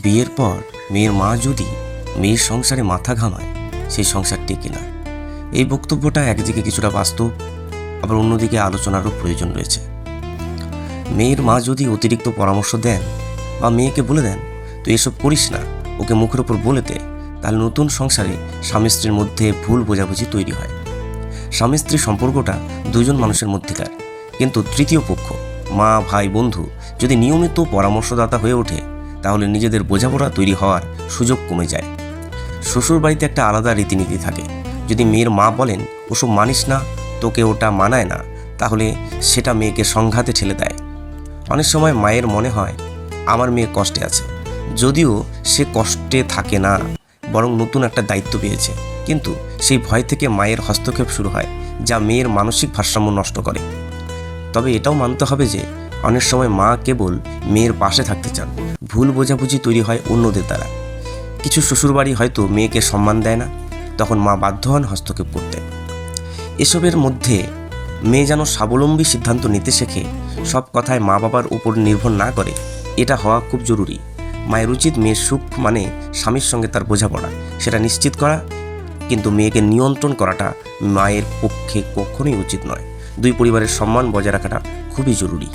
বিয়ের পর মেয়ের মা যদি মেয়ের সংসারে মাথা ঘামায়, সেই সংসার টেকে না। এই বক্তব্যটা একদিকে কিছুটা বাস্তব, আবার অন্যদিকে আলোচনারও প্রয়োজন রয়েছে। মেয়ের মা যদি অতিরিক্ত পরামর্শ দেন বা মেয়েকে বলে দেন তুই এসব করিস না, ওকে মুখের ওপর বলে দে, তাহলে নতুন সংসারে স্বামী স্ত্রীর মধ্যে ভুল বোঝাবুঝি তৈরি হয়। স্বামী স্ত্রী সম্পর্কটা দুজন মানুষের মধ্যেকার, কিন্তু তৃতীয় পক্ষ মা, ভাই, বন্ধু যদি নিয়মিত পরামর্শদাতা হয়ে ওঠে, তাহলে নিজেদের বোঝাপড়া তৈরি হওয়ার সুযোগ কমে যায়। শ্বশুর বাড়িতে একটা আলাদা রীতিনীতি থাকে। যদি মেয়ের মা বলেন ওসব মানিস না, তোকে ওটা মানায় না, তাহলে সেটা মেয়েকে সংঘাতে ঠেলে দেয়। অনেক সময় মায়ের মনে হয় আমার মেয়ে কষ্টে আছে, যদিও সে কষ্টে থাকে না, বরং নতুন একটা দায়িত্ব পেয়েছে। কিন্তু সেই ভয় থেকে মায়ের হস্তক্ষেপ শুরু হয়, যা মেয়ের মানসিক ভারসাম্য নষ্ট করে। তবে এটাও মানতে হবে যে অনেক সময় মা কেবল মেয়ের পাশে থাকতে চান, ভুল বোঝাবুঝি তৈরি হয় অন্যদের দ্বারা। কিছু শ্বশুরবাড়ি হয়তো মেয়েকে সম্মান দেয় না, তখন মা বাধ্য হন হস্তক্ষেপ করতে। এসবের মধ্যে মেয়ে যেন স্বাবলম্বী সিদ্ধান্ত নিতে শেখে, সব কথায় মা বাবার উপর নির্ভর না করে, এটা হওয়া খুব জরুরি। মায়ের উচিত মেয়ের সুখ মানে স্বামীর সঙ্গে তার বোঝাপড়া, সেটা নিশ্চিত করা, কিন্তু মেয়েকে নিয়ন্ত্রণ করাটা মায়ের পক্ষে কখনোই উচিত নয়। দুই পরিবারের সম্মান বজায় রাখাটা খুবই জরুরি।